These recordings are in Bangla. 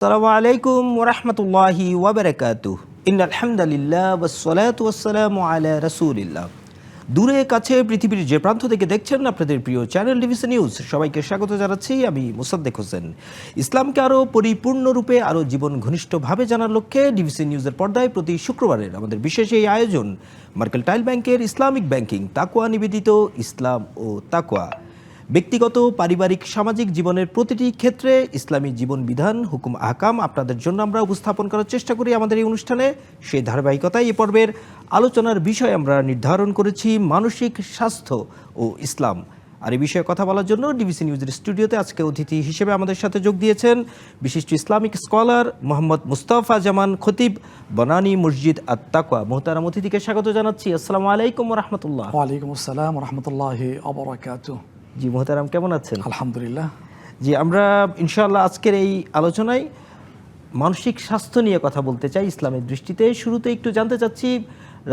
আসসালামু আলাইকুম ওরহমতুল্লাহি ওয়াবারাকাতুহ। ইন্নাল হামদুলিল্লাহ ওয়াসসালাতু ওয়াসসালামু আলা রাসূলিল্লাহ। দূরে কাছে পৃথিবীর যে প্রান্ত থেকে দেখছেন আপনাদের প্রিয় চ্যানেল ডিভিসি নিউজ, সবাইকে স্বাগত জানাচ্ছি। আমি মোসাদ্দেক হোসেন। ইসলামকে আরও পরিপূর্ণরূপে আরও জীবন ঘনিষ্ঠভাবে জানার লক্ষ্যে ডিভিসি নিউজের পর্দায় প্রতি শুক্রবারের আমাদের বিশেষ এই আয়োজন মার্কেন্টাইল ব্যাংকের ইসলামিক ব্যাংকিং তাকওয়া নিবেদিত ইসলাম ও তাকওয়া। ব্যক্তিগত, পারিবারিক, সামাজিক জীবনের প্রতিটি ক্ষেত্রে ইসলামী জীবন বিধান, হুকুম আহকাম আপনাদের জন্য আমরা উপস্থাপন করার চেষ্টা করি আমাদের এই অনুষ্ঠানে। সেই ধারাবাহিকতায় এ পর্বের আলোচনার বিষয় আমরা নির্ধারণ করেছি মানসিক স্বাস্থ্য ও ইসলাম। আর এই বিষয়ে কথা বলার জন্য ডিবিসি নিউজের স্টুডিওতে আজকে অতিথি হিসেবে আমাদের সাথে যোগ দিয়েছেন বিশিষ্ট ইসলামিক স্কলার মোহাম্মদ মুস্তাফা জামান খতিব, বনানী মসজিদ আত তাকওয়া। মোহতারাম অতিথিকে স্বাগত জানাচ্ছি। আসসালামু আলাইকুম রাহমাতুল্লাহ। ওয়ালাইকুম আসসালাম রাহমাতুল্লাহি ওয়া বারাকাতুহু। জি মোহতারাম, কেমন আছেন? আলহামদুলিল্লাহ। জি, আমরা ইনশাআল্লাহ আজকের এই আলোচনায় মানসিক স্বাস্থ্য নিয়ে কথা বলতে চাই ইসলামের দৃষ্টিতে। শুরুতে একটু জানতে চাচ্ছি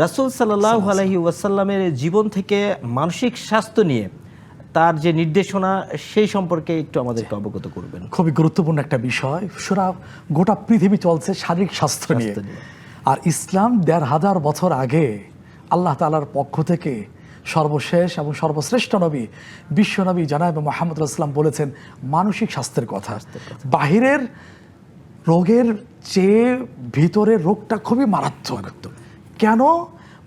রাসূল সাল্লাল্লাহু আলাইহি ওয়াসাল্লামের জীবন থেকে মানসিক স্বাস্থ্য নিয়ে তার যে নির্দেশনা সেই সম্পর্কে একটু আমাদেরকে অবগত করবেন। খুবই গুরুত্বপূর্ণ একটা বিষয়। গোটা পৃথিবী চলছে শারীরিক স্বাস্থ্য নিয়ে। আর ইসলাম ১৫০০ বছর আগে আল্লাহ তাআলার পক্ষ থেকে সর্বশেষ এবং সর্বশ্রেষ্ঠ নবী বিশ্বনবী জনাব মুহাম্মদ রাসূলুল্লাহ বলেছেন মানসিক স্বাস্থ্যের কথা। বাহিরের রোগের চেয়ে ভিতরের রোগটা খুবই মারাত্মক। কেন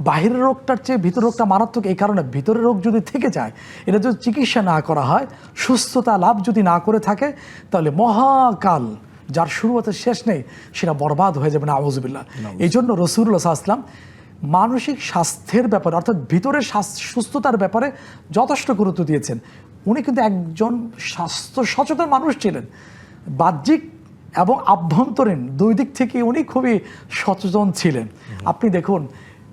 বাহিরের রোগটার চেয়ে ভিতরের রোগটা মারাত্মক? এই কারণে ভিতরের রোগ যদি থেকে যায়, এটা যদি চিকিৎসা না করা হয়, সুস্থতা লাভ যদি না করে থাকে, তাহলে মহাকাল যার শুরু হতে শেষ নেই সেটা বরবাদ হয়ে যাবে না, আউযুবিল্লাহ। এই জন্য রাসূলুল্লাহ সাল্লাল্লাহু আলাইহি ওয়াসাল্লাম মানসিক স্বাস্থ্যের ব্যাপারে অর্থাৎ ভিতরের সুস্থতার ব্যাপারে যথেষ্ট গুরুত্ব দিয়েছেন। উনি কিন্তু একজন স্বাস্থ্য সচেতন মানুষ ছিলেন। বাহ্যিক এবং আভ্যন্তরীণ দুই দিক থেকে উনি খুবই সচেতন ছিলেন। আপনি দেখুন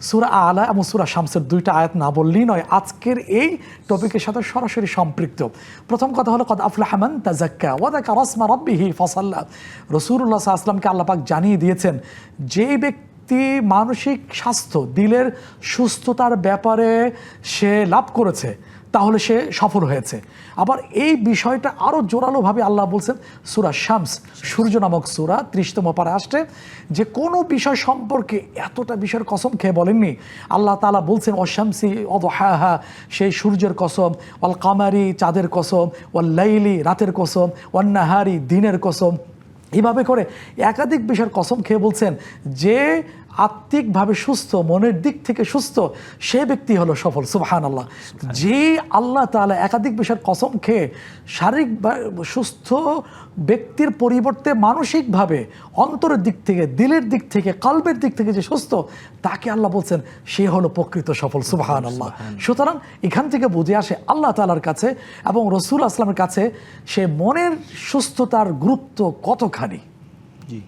সূরা আলা এবং সূরা শামসের দুইটা আয়াত না বললেই নয়, আজকের এই টপিকের সাথে সরাসরি সম্পৃক্ত। প্রথম কথা হলো কদ আফলাহা মান তাযাক্কা ওয়া যাকারা ইসমা রাব্বিহি ফাসাল্লা। রাসূলুল্লাহ সাল্লাল্লাহু আলাইহি ওয়াসাল্লামকে আল্লাহ পাক জানিয়ে দিয়েছেন যে ব্যক্তি মানসিক স্বাস্থ্য, দিলের সুস্থতার ব্যাপারে সে লাভ করেছে, তাহলে সে সফল হয়েছে। আবার এই বিষয়টা আরও জোরালোভাবে আল্লাহ বলছেন সূরা শামস, সূর্য নামক সূরা ৩০তম পারা আসছে, যে কোনো বিষয় সম্পর্কে এতটা বিষয়ের কসম খেয়ে বলেননি। আল্লাহ তাআলা বলছেন ওয়াশ-শামসি ওয়া দুহাহা, সেই সূর্যের কসম, ওয়াল কামারি, চাঁদের কসম, ওয়াল লাইলি, রাতের কসম, ওয়ান নাহারি, দিনের কসম। এইভাবে করে একাধিক বিষয়ের কসম খেয়ে বলছেন যে আত্মিকভাবে সুস্থ, মনের দিক থেকে সুস্থ, সে ব্যক্তি হলো সফল। সুবহানাল্লাহ। যে আল্লাহ তাআলা একাধিক বিষয়ের কসম খেয়ে শারীরিক সুস্থ ব্যক্তির পরিবর্তে মানসিকভাবে অন্তরের দিক থেকে, দিলের দিক থেকে, কলবের দিক থেকে যে সুস্থ, তাকে আল্লাহ বলছেন সে হলো প্রকৃত সফল। সুবহানাল্লাহ। সুতরাং এখান থেকে বুঝে আসে আল্লাহ তাআলার কাছে এবং রাসূল আসলামের কাছে সে মনের সুস্থতার গুরুত্ব কতখানি। জি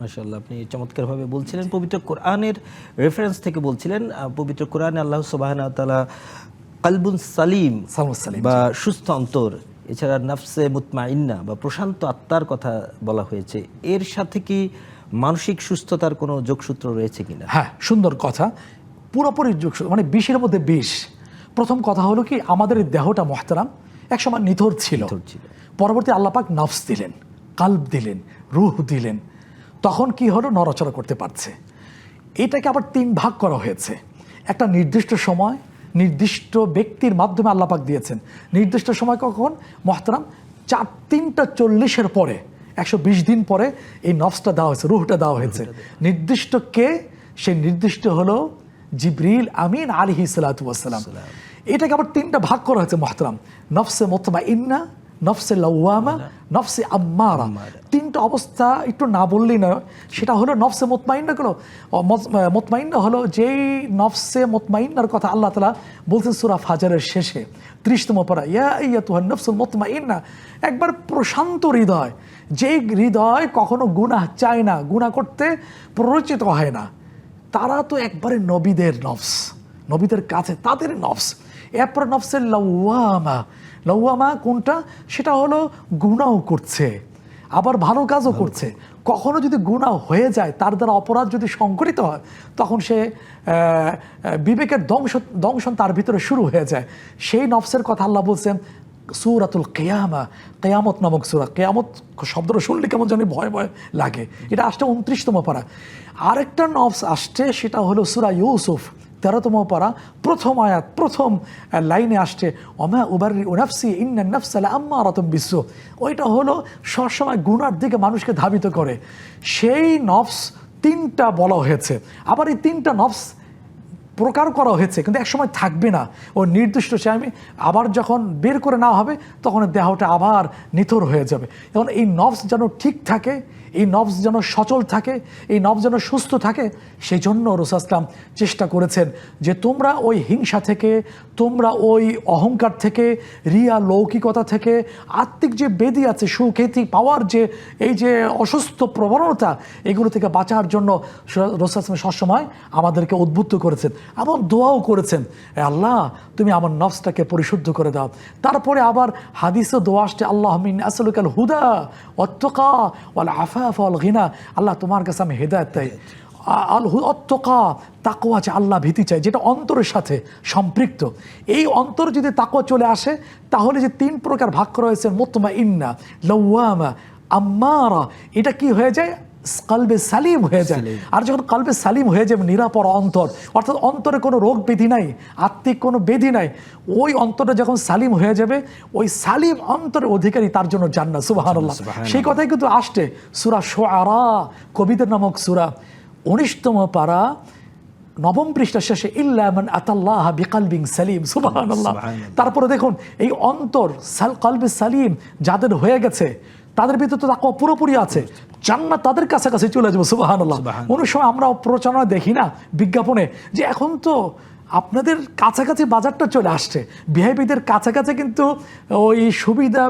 মাশাআল্লাহ, আপনি চমৎকারভাবে বলছিলেন। পবিত্র কোরআনের রেফারেন্স থেকে বলছিলেন। পবিত্র কোরআনে আল্লাহ সুবহানাহু ওয়া তাআলা কালবুন সালিম বা সুস্থ অন্তর, এছাড়া নাফসে মুতমাইন্না বা প্রশান্ত আত্মার কথা বলা হয়েছে। এর সাথে কি মানসিক সুস্থতার কোনো যোগসূত্র রয়েছে কিনা? হ্যাঁ, সুন্দর কথা। পুরোপুরি যোগসূত্র, মানে ২০-এর মধ্যে ২০। প্রথম কথা হলো কি, আমাদের এই দেহটা মুহতারাম একসময় নিথর ছিল। পরবর্তী আল্লাহ পাক নফস দিলেন, কালব দিলেন, রূহ দিলেন। তখন কি হলো, নড়াচড়া করতে পারছে। এটাকে আবার 3 ভাগ করা হয়েছে। একটা নির্দিষ্ট সময় নির্দিষ্ট ব্যক্তির মাধ্যমে আল্লাহ পাক দিয়েছেন। নির্দিষ্ট সময় কখন মুহতারাম? 3:40 পরে, 120 দিন পরে এই নফসটা দেওয়া হয়েছে, রূহটা দেওয়া হয়েছে। নির্দিষ্ট কে? সেই নির্দিষ্ট হলো জিবরিল আমিন আলাইহিস সালাতু ওয়াস সালাম। এটাকে আবার 3টা ভাগ করা হয়েছে মুহতারাম। নফসে মুতমাইন্না, নফসে লাওয়ামা, নফসে আম্মারা। 3টা অবস্থা একটু না বললেই নয়। সেটা হলো নফসে মুতমাইন্না হলো, মুতমাইন্না হলো যেই নফসে মুতমাইন্নার কথা আল্লাহ তাআলা বলছেন সূরা ফাজরের শেষে 30তম পারা, ইয়া আইয়াতুহান নাফসুল মুতমাইন্না। একবার প্রশান্ত হৃদয়, যেই হৃদয় কখনো গুনাহ চায় না, গুনাহ করতে প্ররোচিত হয় না, তারা তো একবারে নবীদের নফস, নবীদের কাছে তাদের নফস। এরপর নফসের লাওয়ামা। লাওয়ামা কোনটা? সেটা হলো গুনাহ করছে, আবার ভালো কাজও করছে। কখনো যদি গুনাহ হয়ে যায়, তার দ্বারা অপরাধ যদি সংঘটিত হয়, তখন সে বিবেকের দংশন তার ভিতরে শুরু হয়ে যায়। সেই নফসের কথা আল্লাহ বলছেন সূরাতুল কিয়ামা, কিয়ামত নামক সূরা। কিয়ামত শব্দটা শুনলে কেমন জানি ভয় ভয় লাগে। এটা আসছে 29তম পারা। আরেকটা নফস আসছে, সেটা হলো সূরা ইউসুফ 13তম পারা, প্রথম আয়াত, প্রথম লাইনে আসছে ওমা উবাররিউ নাফসি ইন্নান নাফসা লাআম্মারাতুম বিসসু। ওইটা হলো সবসময় গুনার দিকে মানুষকে ধাবিত করে। সেই নফস 3টা বলা হয়েছে। আবার এই 3টা নফস প্রকার করা হয়েছে, কিন্তু একসময় থাকবে না। ও নির্দিষ্ট টাইমে আবার যখন বের করে নেওয়া হবে, তখন দেহটা আবার নিথর হয়ে যাবে। এখন এই নফস যেন ঠিক থাকে, এই নফস যেন সচল থাকে, এই নফস যেন সুস্থ থাকে, সেই জন্য রাসূল ইসলাম চেষ্টা করেছেন যে তোমরা ওই হিংসা থেকে, তোমরা ওই অহংকার থেকে, রিয়া লৌকিকতা থেকে, আত্মিক যে বেদি আছে, সুখ্যাতি পাওয়ার যে এই যে অসুস্থ প্রবণতা, এগুলো থেকে বাঁচার জন্য রাসূল ইসলাম সবসময় আমাদেরকে উদ্বুদ্ধ করেছেন এবং দোয়াও করেছেন, আল্লাহ তুমি আমার নফসটাকে পরিশুদ্ধ করে দাও। তারপরে আবার হাদিসে দোয়া আসছে, আল্লাহুম্মা ইন্নী আসআলুকাল হুদা ওয়াত-তুকা ওয়াল আফাফা ওয়াল গিনা। আল্লাহ তোমার কাছে আমি হেদায়েত চাই, আল-তুকা তাকওয়া চাই, আল্লাহ ভীতি চাই, যেটা অন্তরের সাথে সম্পৃক্ত। এই অন্তর যদি তাকওয়া চলে আসে, তাহলে যে 3 প্রকার ভাগ করা হয়েছে, মুতমাইন্না, লাওয়ামা, আম্মারা, এটা কি হয়ে যায়? কলবে সালিম হয়ে যায়। আর যখন কলবে সালিম হয়ে যাবে, নিরাপর অন্তর, অর্থাৎ অন্তরে কোনো রোগ ব্যাধি নাই, আত্মিক কোনো ব্যাধি নাই, ওই অন্তরটা যখন সালিম হয়ে যাবে, ওই সালিম অন্তরের অধিকারী তার জন্য জান্নাত। সুবহানাল্লাহ। সেই কথাই কিন্তু আসছে সূরা শুআরা, কবিদের নামক সূরা 19তম পারা 9ম পৃষ্ঠার শেষে, ইল্লা মান আতাল্লাহ বিকলবিন সালিম। সুবহানাল্লাহ। তারপরে দেখুন এই অন্তর কলবে সালিম যাদের হয়ে গেছে, তাদের ভিতরে তো তাকওয়া পুরোপুরি আছে, জান্নাত তাদের কাছাকাছি চলে যাবে। সুবহানাল্লাহ। অনেক সময় আমরা প্রচারণা দেখি না, বিজ্ঞাপনে, যে এখন তো আপনাদের কাছাকাছি বাজারটা চলে আসছে, ভিআইপিদের কাছাকাছি কিন্তু ওই সুবিধা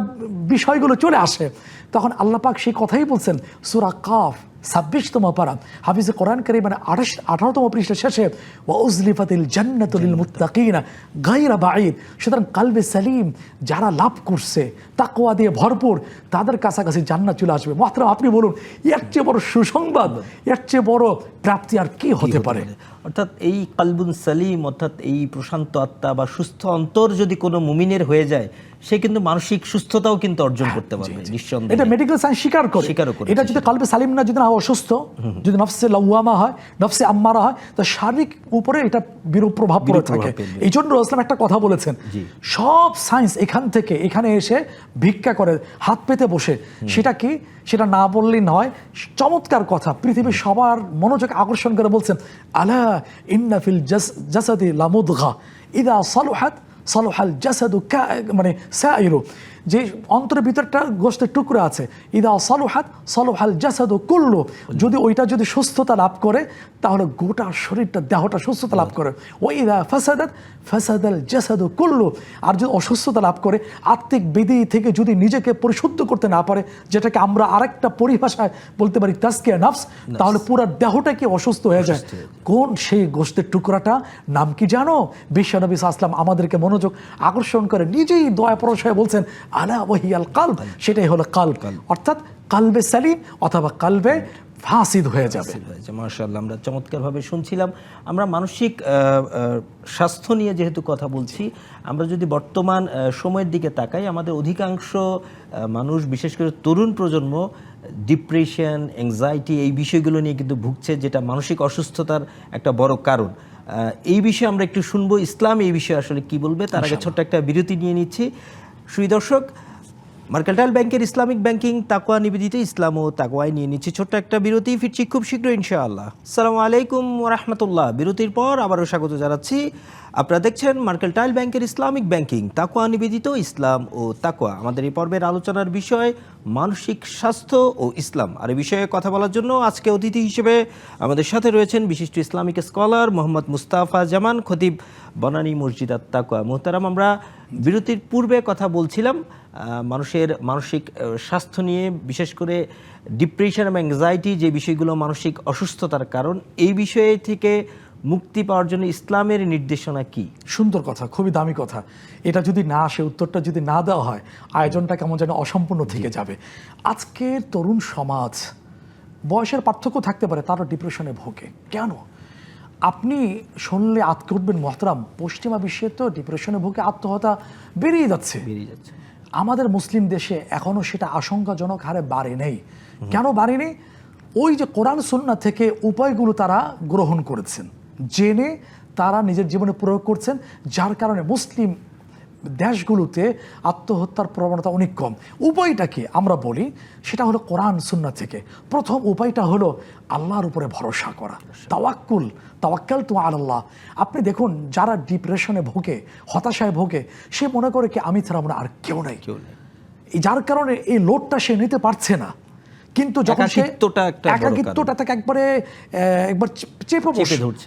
বিষয়গুলো চলে আসে। তখন আল্লাহ পাক সেই কথাই বলছেন সূরা কাফ 26তম পারা, হাফিজে কোরআন কারীমের 18তম পৃষ্ঠার শেষে, ওয়া উজলিফাতিল জান্নাতু লিল মুত্তাকিনা গায়রা বাঈদ। সুতরাং কলবে সালিম যারা লাভ করছে, তাকওয়া দিয়ে ভরপুর, তাদের কাছাকাছি জান্নাত চলে আসবে। মুহতারাম, আপনি বলুন, এর চেয়ে বড় সুসংবাদ, এর চেয়ে বড় প্রাপ্তি আর কি হতে পারে? অর্থাৎ এই কালবুন সালিম, অর্থাৎ এই প্রশান্ত আত্মা বা সুস্থ অন্তর যদি কোনো মুমিনের হয়ে যায়, সে কিন্তু মানসিক সুস্থতাও কিন্তু অর্জন করতে পারবে নিঃসন্দেহে। এটা মেডিকেল সায়েন্স স্বীকার করে। এটা যদি কলবে সালিম না, যদি না অসুস্থ, যদি নফসে লাওয়ামা হয়, নফসে আম্মারা হয়, তো শারীরিক উপরে এটা বিরূপ প্রভাব পড়ে থাকে। এই জন্য রাসূল একটা কথা বলেছেন, সব সায়েন্স এখান থেকে এখানে এসে ভিক্ষা করে হাত পেতে বসে, সেটা কি, সেটা না বললেই নয়। চমৎকার কথা, পৃথিবীর সবার মনোযোগ আকর্ষণ করে বলছেন, আলা ইন্না ফিল জাসাদি লামুদগা ইদা সালুহাত সালুহাল জাসাদু, মানে সাইরু, যে অন্তরের ভিতরটা গোশতের টুকরো আছে, ইদা সালুহাত সালুহাল জাসাদু কুল্লু, যদি ওইটা যদি সুস্থতা লাভ করে, তাহলে গোটা শরীরটা, দেহটা সুস্থতা লাভ করে। ও ইদা ফাসাদাত ফাসাদাল জাসাদু কুল্লু, আর যদি অসুস্থতা লাভ করে, আত্মিক বেদি থেকে যদি নিজেকে পরিশুদ্ধ করতে না পারে, যেটাকে আমরা আরেকটা পরিভাষায় বলতে পারি তাজকিয়া নফস, তাহলে পুরো দেহটা কি অসুস্থ হয়ে যায়। কোন সেই গোশতের টুকরাটা নাম কি জানো? বিশ্বনবী সাল্লাল্লাহু আলাইহি ওয়াসাল্লাম আমাদেরকে মনোযোগ আকর্ষণ করে নিজেই দয়া পরশায় বলছেন, আলা ওয়াহিয়াল কলব, সেটাই হলো কলব, অর্থাৎ কলবে সালিম অথবা কলবে ফাসিদ হয়ে যাবে। মাশাআল্লাহ, আমরা চমৎকারভাবে শুনছিলাম। আমরা মানসিক স্বাস্থ্য নিয়ে যেহেতু কথা বলছি, আমরা যদি বর্তমান সময়ের দিকে তাকাই, আমাদের অধিকাংশ মানুষ, বিশেষ করে তরুণ প্রজন্ম, ডিপ্রেশন, অ্যাংজাইটি, এই বিষয়গুলো নিয়ে কিন্তু ভুগছে, যেটা মানসিক অসুস্থতার একটা বড় কারণ। এই বিষয়ে আমরা একটু শুনবো, ইসলাম এই বিষয়ে আসলে কি বলবে। তার আগে ছোট্ট একটা বিরতি নিয়ে নিচ্ছি। সুধী দর্শক, মার্কেন্টাইল ব্যাংকের ইসলামিক ব্যাংকিং তাকওয়া নিবেদিত ইসলাম ও তাকওয়ায় নিয়ে নিচ্ছি ছোট্ট একটা বিরতি। ফিরছি খুব শীঘ্র ইনশাআল্লাহ। আসসালামু আলাইকুম ওয়া রাহমাতুল্লাহ। বিরতির পর আবারও স্বাগত জানাচ্ছি। আপনারা দেখছেন মার্কেন্টাইল ব্যাংকের ইসলামিক ব্যাংকিং তাকওয়া নিবেদিত ইসলাম ও তাকওয়া। আমাদের এই পর্বের আলোচনার বিষয় মানসিক স্বাস্থ্য ও ইসলাম। আর এই বিষয়ে কথা বলার জন্য আজকে অতিথি হিসেবে আমাদের সাথে রয়েছেন বিশিষ্ট ইসলামিক স্কলার মোহাম্মদ মুস্তাফা জামান, খতিব বনানী মসজিদ আত তাকওয়া। মুহতারাম, আমরা বিরতির পূর্বে কথা বলছিলাম মানুষের মানসিক স্বাস্থ্য নিয়ে, বিশেষ করে ডিপ্রেশন এবং অ্যাংজাইটি, যে বিষয়গুলো মানসিক অসুস্থতার কারণ, এই বিষয়ে থেকে মুক্তি পাওয়ার জন্য ইসলামের নির্দেশনা কি? সুন্দর কথা, খুবই দামি কথা। এটা যদি না আসে, উত্তরটা যদি না দেওয়া হয়, আয়োজনটা কেমন যেন অসম্পূর্ণ থেকে যাবে। আজকের তরুণ সমাজ, বয়সের পার্থক্য থাকতে পারে, তারা ডিপ্রেশনে ভোগে। কেন? আপনি শুনলে আতকে উঠবেন মহতারাম, পশ্চিমা বিশ্বে তো ডিপ্রেশনে ভুগে আত্মহত্যা বেরিয়ে যাচ্ছে। আমাদের মুসলিম দেশে এখনো সেটা আশঙ্কাজনক হারে বাড়ে নেই। কেন বাড়ে নেই? ওই যে কোরআন সুন্নাহ থেকে উপায়গুলো তারা গ্রহণ করেছেন, জেনে তারা নিজের জীবনে প্রয়োগ করছেন, যার কারণে মুসলিম দেশগুলোতে আত্মহত্যার প্রবণতা অনেক কম। উপায়টা কি আমরা বলি, সেটা হলো কোরআন সুন্নাহ থেকে। প্রথম উপায়টা হলো আল্লাহর উপরে ভরসা করা, তাওয়াক্কাল তু আলাল্লাহ। আপনি দেখুন, যারা ডিপ্রেশনে ভোগে, হতাশায় ভোগে, সে মনে করে কি আমি ছাড়া মনে আর কেউ নাই, যার কারণে এই লোডটা সে নিতে পারছে না। কিন্তু যখন একাকিত্বটা তাকে একবার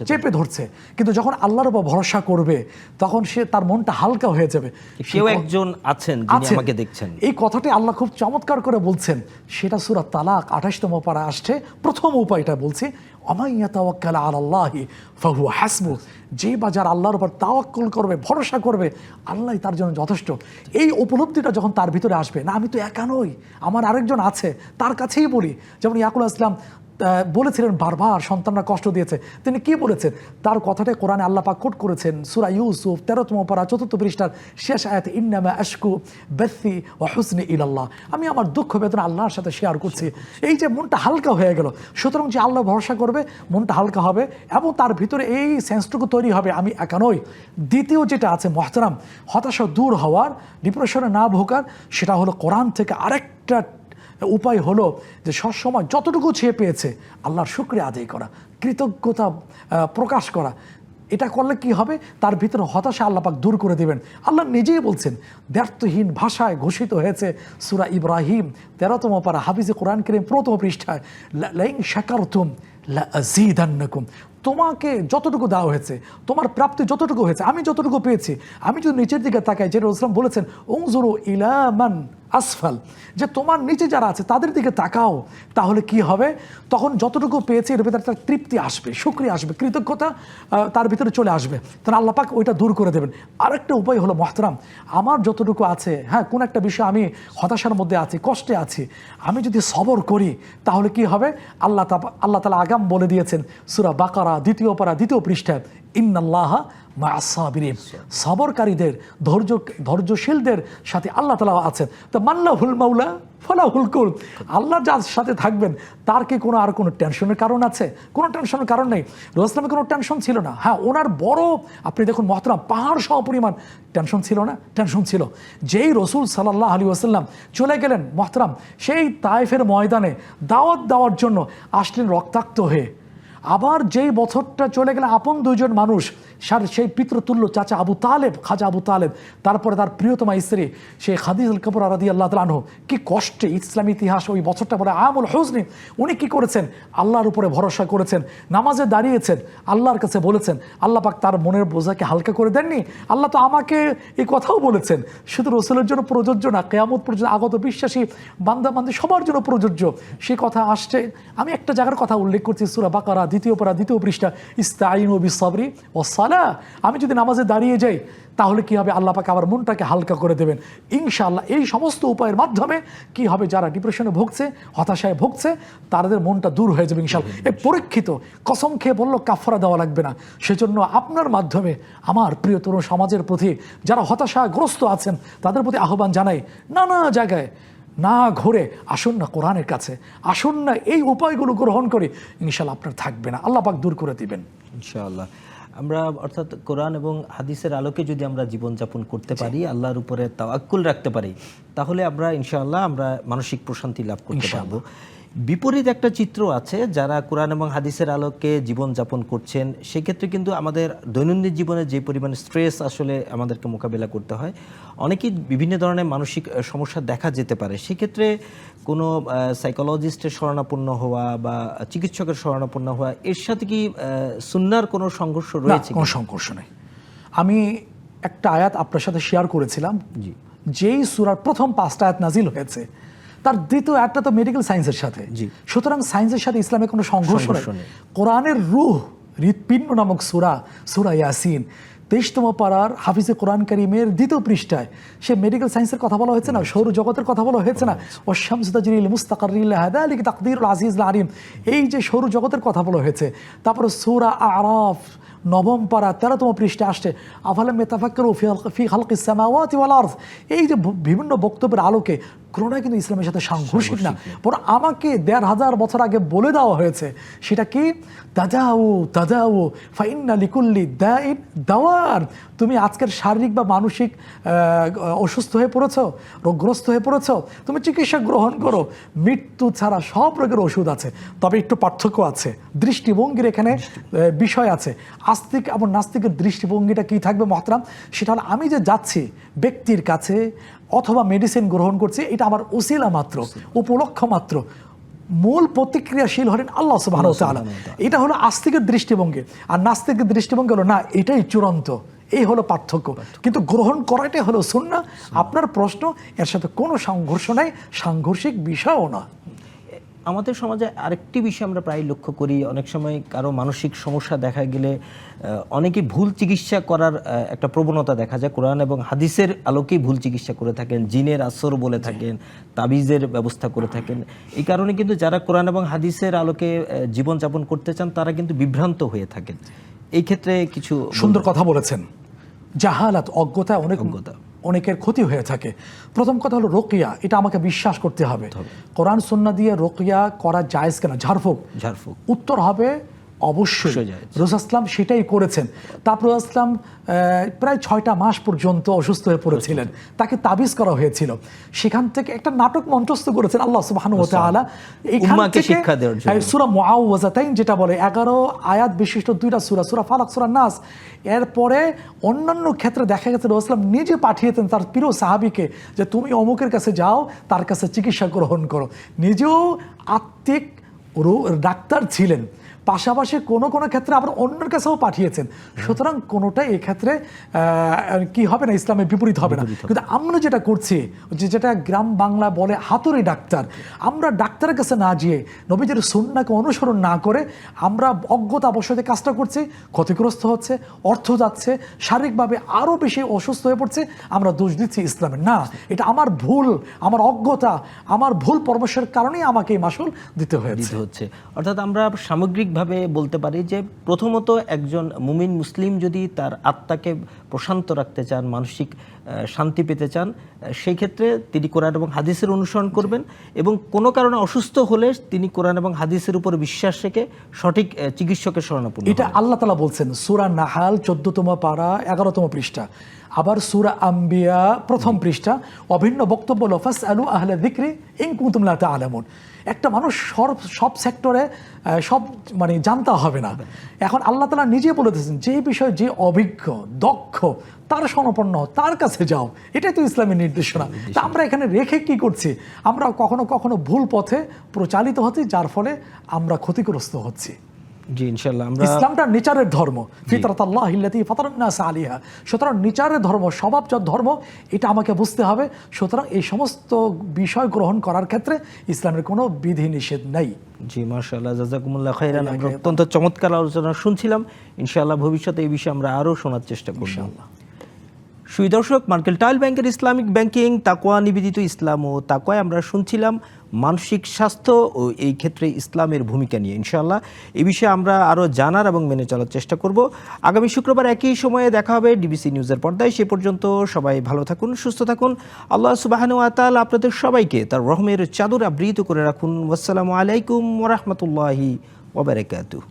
চেপে ধরছে, কিন্তু যখন আল্লাহর উপর ভরসা করবে তখন সে তার মনটা হালকা হয়ে যাবে। কেউ একজন আছেন যিনি আমাকে দেখছেন, এই কথাটি আল্লাহ খুব চমৎকার করে বলছেন। সেটা সূরা তালাক 28তম পারা আসছে। প্রথম উপায়টা বলছি, ওমাইয়া তাওয়াক্কাল আলাল্লাহি ফাহুয়া হাসবুহ। যে বাজার আল্লাহর উপর তাওয়াক্কুল করবে, ভরসা করবে, আল্লাহই তার জন্য যথেষ্ট। এই উপলব্ধিটা যখন তার ভিতরে আসবে, না আমি তো একা নই, আমার আরেকজন আছে, তার কাছেই বলি। যেমন ইয়াকুব আলাইহিস সালাম বলেছিলেন, বারবার সন্তানরা কষ্ট দিয়েছে, তিনি কি বলেছেন? তার কথাটা কোরআনে আল্লাহ পাক কোট করেছেন সূরা ইউসুফ 13তম পারা 4th পৃষ্ঠার শেষ আয়াতে, ইন্নামা আশকু বাসি ওয়া হুজনি ইলাল্লাহ। আমি আমার দুঃখ বেদনা আল্লাহর সাথে শেয়ার করছি। এই যে মনটা হালকা হয়ে গেল। সুতরাং যে আল্লাহ ভরসা করবে, মনটা হালকা হবে এবং তার ভিতরে এই সেন্সটুকু তৈরি হবে, আমি একা নই। দ্বিতীয় যেটা আছে মহতারাম, হতাশা দূর হওয়ার, ডিপ্রেশনে না ভোগার, সেটা হলো কোরআন থেকে আরেকটা উপায় হলো যে সবসময় যতটুকু ছেয়ে পেয়েছে আল্লাহর শুকরিয়া আদায় করা, কৃতজ্ঞতা প্রকাশ করা। এটা করলে কি হবে? তার ভিতরে হতাশা আল্লাহ পাক দূর করে দেবেন। আল্লাহ নিজেই বলছেন, ব্যর্থহীন ভাষায় ঘোষিত হয়েছে সূরা ইব্রাহিম 13তম পারা হাফিজে কোরআন কারীম 1ম পৃষ্ঠায়, লাইন শাকারতুম লাযীদান্নাকুম। তোমাকে যতটুকু দেওয়া হয়েছে, তোমার প্রাপ্তি যতটুকু হয়েছে, আমি যতটুকু পেয়েছি, আমি যদি নিচের দিকে তাকাই, যে রাসূল বলেছেন উনজুরু ইলা মান আসফাল, যে তোমার নিচে যারা আছে তাদের দিকে তাকাও, তাহলে কি হবে? তখন যতটুকু পেয়েছে এর ভিতরে একটা তৃপ্তি আসবে, শুকরিয়া আসবে, কৃতজ্ঞতা তার ভিতরে চলে আসবে। তাহলে আল্লাহ পাক ওইটা দূর করে দেবেন। আরেকটা উপায় হলো মহতারাম, আমার যতটুকু আছে, হ্যাঁ কোন একটা বিষয় আমি হতাশার মধ্যে আছি, কষ্টে আছি, আমি যদি সবর করি তাহলে কি হবে? আল্লাহ তাআলা আগাম বলে দিয়েছেন সূরা বাকারা 2য় পারা 2য় পৃষ্ঠায়, ইন্নাল্লাহা মা'আস সাবিরিন। সবরকারীদের, ধৈর্যশীলদের সাথে আল্লাহ তাআলা আছেন। তো মাল্লাহুল মাওলা ফালাহুল কুল। আল্লাহ যার সাথে থাকবেন তার কি আর কোনো টেনশনের কারণ আছে? কোনো টেনশনের কারণ নেই। রাসূলের কোনো টেনশন ছিল না। হ্যাঁ, ওনার বড়, আপনি দেখুন মহতারাম, পাহাড় সহ পরিমাণ টেনশন ছিল না? টেনশন ছিল। যেই রাসূল সাল্লাল্লাহু আলাইহি ওয়াসাল্লাম চলে গেলেন মহতারাম, সেই তায়েফের ময়দানে দাওয়াত দেওয়ার জন্য আসলেন রক্তাক্ত হয়ে। আবার যেই বছরটা চলে গেলে আপন 2জন মানুষ, সেই পিতৃতুল্য চাচা আবু তালেব, খাজা আবু তালেব, তারপরে তার প্রিয়তমা স্ত্রী সেই খাদিজাতুল কুবরা রাদিয়াল্লাহু তাআলা আনহা, কি কষ্টে ইসলামী ইতিহাস ওই বছরটা বলে আমুল হুজনি। উনি কি করেছেন? আল্লাহর উপরে ভরসা করেছেন, নামাজে দাঁড়িয়েছেন, আল্লাহর কাছে বলেছেন। আল্লাহ পাক তার মনের বোঝাকে হালকা করে দেননি। আল্লাহ তো আমাকে এই কথাও বলেছেন, শুধু রাসূলের জন্য প্রযোজ্য না, কিয়ামত পর্যন্ত আগত বিশ্বাসী বান্দা-বান্দী সবার জন্য প্রযোজ্য। সেই কথা আসছে। আমি একটা জায়গার কথা উল্লেখ করছি, সূরা বাকারা 2য় পারা 2য় পৃষ্ঠা, ইস্তাঈনু বিস-সাবরি ওয়াস-সালাহ। আমি যদি নামাজে দাঁড়িয়ে যাই তাহলে কি হবে? আল্লাহ পাক আবার মনটাকে হালকা করে দেবেন ইনশাআল্লাহ। এই সমস্ত উপায়ের মাধ্যমে কি হবে? যারা ডিপ্রেশনে ভুগছে, হতাশায় ভুগছে, তাদের মনটা দূর হয়ে যাবে ইনশাআল্লাহ। এই পরীক্ষিত, কসম খেয়ে বলল কাফারা দেওয়া লাগবে না। সেজন্য আপনার মাধ্যমে আমার প্রিয় তরুণ সমাজের প্রতি যারা হতাশাগ্রস্ত আছেন তাদের প্রতি আহ্বান জানাই, নানা জায়গায় না ঘুরে আসুন না কোরআনের কাছে, আসুন না এই উপায়গুলো গ্রহণ করে, ইনশাআল্লাহ আপনার থাকবে না, আল্লাহ পাক দূর করে দিবেন ইনশাআল্লাহ। আমরা অর্থাৎ কোরআন এবং হাদিসের আলোকে যদি আমরা জীবনযাপন করতে পারি, আল্লাহর উপরে তাওয়াক্কুল রাখতে পারি, তাহলে আমরা ইনশাআল্লাহ মানসিক প্রশান্তি লাভ করতে পারবো। বিপরীত একটা চিত্র আছে, যারা কোরআন এবং হাদিসের আলোকে জীবনযাপন করছেন, সেক্ষেত্রে কিন্তু আমাদের দৈনন্দিন জীবনে যে পরিমাণ স্ট্রেস আসলে আমাদেরকে মোকাবেলা করতে হয়, অনেকেই বিভিন্ন ধরনের মানসিক সমস্যা দেখা যেতে পারে। সেক্ষেত্রে কোনো সাইকোলজিস্টের শরণাপন্ন হওয়া বা চিকিৎসকের শরণাপন্ন হওয়া, এর সাথে কি সুন্নাহর কোনো সংঘর্ষ রয়েছে? কোনো সংঘর্ষ নেই। আমি একটা আয়াত আপনার সাথে শেয়ার করেছিলাম, যেই সূরার প্রথম 5টা আয়াত নাজিল হয়েছে, তার দ্বিতীয় আয়াতটা তো মেডিকেল সায়েন্সের সাথে। সুতরাং সায়েন্সের সাথে ইসলামের কোনো সংঘর্ষ নেই। কোরআনের রূহ, হৃৎপিণ্ড নামক সূরা, সূরা ইয়াসিন, 23তম পারার হাফিজে কোরআন কারীমের 2য় পৃষ্ঠায় সে মেডিকেল সায়েন্সের কথা বলা হয়েছে না, সৌরজগতের কথা বলা হয়েছে না, ওয়াশ-শামসু তাজরি লিমুস্তাকাররিন লাহা যালিকা তাকদীরুল আজিজুল আলিম, এই যে সৌরজগতের কথা বলা হয়েছে। তারপরে সূরা আরাফ 9ম পারা 13তম পৃষ্ঠা আসছে আফালাম ইয়াতাফাক্কারু ফি খালকিস সামাওয়াতি ওয়াল আরদ। এই যে বিভিন্ন বক্তব্যের আলোকে কোনোটাই কিন্তু ইসলামের সাথে সাংঘর্ষিক না, বরং আমাকে 1500 বছর আগে বলে দেওয়া হয়েছে সেটা কি, তাদাউ ফাইন্না লিকুল্লি দাইন দাওয়ার। তুমি আজকের শারীরিক বা মানসিক অসুস্থ হয়ে পড়েছো, রোগগ্রস্ত হয়ে পড়েছো, তুমি চিকিৎসা গ্রহণ করো, মৃত্যু ছাড়া সব রোগের ওষুধ আছে। তবে একটু পার্থক্য আছে, দৃষ্টিভঙ্গির এখানে বিষয় আছে। আস্তিক এবং নাস্তিকের দৃষ্টিভঙ্গিটা কি থাকবে মহতরাম, সেটা হলো আমি যে যাচ্ছি ব্যক্তির কাছে অথবা মেডিসিন গ্রহণ করছি, এটা আমার ওসিলা মাত্র, উপলক্ষ মাত্র, মূল প্রতিক্রিয়াশীল হলেন আল্লাহ সুবহানাহু ওয়া তাআলা। এটা হলো আস্তিকের দৃষ্টিভঙ্গি। আর নাস্তিকের দৃষ্টিভঙ্গি হলো না, এটাই চূড়ান্ত। এই হলো পার্থক্য, কিন্তু গ্রহণ করাটাই হলো সুন্নাহ। আপনার প্রশ্ন, এর সাথে কোনো সংঘর্ষ নাই, সাংঘর্ষিক বিষয়ও না। আমাদের সমাজে আরেকটি বিষয় আমরা প্রায় লক্ষ্য করি, অনেক সময় কারো মানসিক সমস্যা দেখা গেলে অনেকে ভুল চিকিৎসা করার একটা প্রবণতা দেখা যায়। কোরআন এবং হাদিসের আলোকেই ভুল চিকিৎসা করে থাকেন, জিনের আসর বলে থাকেন, তাবিজের ব্যবস্থা করে থাকেন। এই কারণে কিন্তু যারা কোরআন এবং হাদিসের আলোকে জীবনযাপন করতে চান তারা কিন্তু বিভ্রান্ত হয়ে থাকেন। এই ক্ষেত্রে কিছু সুন্দর কথা বলেছেন। জাহালাত, অজ্ঞতা, অনেকের ক্ষতি হয়ে থাকে। প্রথম কথা হলো রোকিয়া, এটা আমাকে বিশ্বাস করতে হবে কোরআন সুন্নাহ দিয়ে রোকিয়া করা জায়েজ কিনা। ঝাড়ফুঁক উত্তর হবে অবশ্যই। রাসূল ইসলাম সেটাই করেছেন। তারপর ইসলাম প্রায় 6টা মাস পর্যন্ত অসুস্থ হয়ে পড়েছিলেন, তাকে তাবিজ করা হয়েছিল। সেখান থেকে একটা নাটক মঞ্চস্থ করেছেন আল্লাহ সুবহানাহু ওয়া তাআলা। এইখান থেকে সূরা মুআউযাতাইন যেটা বলে 11 আয়াত বিশিষ্ট 2টা সূরা, সূরা ফালাক, সূরা নাস। এরপরে অন্যান্য ক্ষেত্রে দেখা গেছে রাসূল ইসলাম নিজে পাঠিয়েছেন তার প্রিয় সাহাবীকে যে তুমি অমুকের কাছে যাও, তার কাছে চিকিৎসা গ্রহণ করো। নিজেও আত্মিক ডাক্তার ছিলেন, পাশাপাশি কোনো কোনো ক্ষেত্রে আবার অন্যের কাছেও পাঠিয়েছেন। সুতরাং কোনোটাই এক্ষেত্রে কি হবে না, ইসলামের বিপরীত হবে না। কিন্তু আমরা যেটা করছি, যেটা গ্রাম বাংলা বলে হাতুড়ি ডাক্তার, আমরা ডাক্তারের কাছে না গিয়ে নবীজির সুন্নাহকে অনুসরণ না করে আমরা অজ্ঞতা অবশ্যই কাজটা করছি, ক্ষতিগ্রস্ত হচ্ছে, অর্থ যাচ্ছে, শারীরিকভাবে আরও বেশি অসুস্থ হয়ে পড়ছে। আমরা দোষ দিচ্ছি ইসলামের না, এটা আমার ভুল, আমার অজ্ঞতা, আমার ভুল পরামর্শের কারণেই আমাকে এই মাসুল দিতে হচ্ছে। অর্থাৎ আমরা সামগ্রিক ভাবে বলতে পারি যে প্রথমত একজন মুমিন মুসলিম যদি তার আত্মাকে প্রশান্ত রাখতে চান, মানসিক শান্তি পেতে চান, সেই ক্ষেত্রে তিনি কোরআন এবং হাদিসের অনুসরণ করবেন এবং কোনো কারণে অসুস্থ হলে তিনি কোরআন এবং হাদিসের উপর বিশ্বাস রেখে সঠিক চিকিৎসকের শরণাপন্ন। এটা আল্লাহ তাআলা বলছেন সূরা নাহাল 14তম পারা 11তম পৃষ্ঠা। আবার সূরা আম্বিয়া 1ম পৃষ্ঠা অভিন্ন বক্তব্য হলো ফাসআলু আহলা যিকরি ইন কুনতুম লা তা'লামুন। একটা মানুষ সব সেক্টরে সব মানে জানতে হবে না। এখন আল্লাহ তাআলা নিজে বলে দিয়েছেন যে বিষয়ে যে অভিজ্ঞ দক্ষ তার শরণাপন্ন, তার কাছে যাও। এটাই তো ইসলামের নির্দেশনা। তা আমরা এখানে রেখে কি করছি, আমরা কখনো কখনো ভুল পথে প্রচালিত হচ্ছি, যার ফলে আমরা ক্ষতিগ্রস্ত হচ্ছি। জি ইনশাআল্লাহ। আমরা ইসলামটা নেচারের ধর্ম, ফিতরাতাল্লাহিল্লাতী ফাতারান-নাস আলাইহা। সুতরাং নেচারের ধর্ম, স্বভাবজাত ধর্ম, এটা আমাকে বুঝতে হবে। সুতরাং এই সমস্ত বিষয় গ্রহণ করার ক্ষেত্রে ইসলামের কোনো বিধি নিষেধ নাই। জি মাশাআল্লাহ, জাযাকুমুল্লাহ খাইরান। আমরা অত্যন্ত চমৎকার আলোচনা শুনছিলাম। ইনশাআল্লাহ ভবিষ্যতে এই বিষয়ে আমরা আরও শোনার চেষ্টা করব ইনশাআল্লাহ। সুই দর্শক, মার্কেন্টাইল ব্যাংকের ইসলামিক ব্যাংকিং, তাকওয়া নিবেদিত ইসলাম ও তাকওয়ায় আমরা শুনছিলাম মানসিক স্বাস্থ্য ও এই ক্ষেত্রে ইসলামের ভূমিকা নিয়ে। ইনশাআল্লাহ এই বিষয়ে আমরা আরও জানার এবং মেনে চলার চেষ্টা করব। আগামী শুক্রবার একই সময়ে দেখা হবে ডিবিসি নিউজের পর্দায়। সে পর্যন্ত সবাই ভালো থাকুন, সুস্থ থাকুন। আল্লাহ সুবহানাহু ওয়া তাআলা আপনাদের সবাইকে তার রহমের চাদরে আবৃত করে রাখুন। আসসালামু আলাইকুম ওয়া রাহমাতুল্লাহি ওয়া বারাকাতুহু।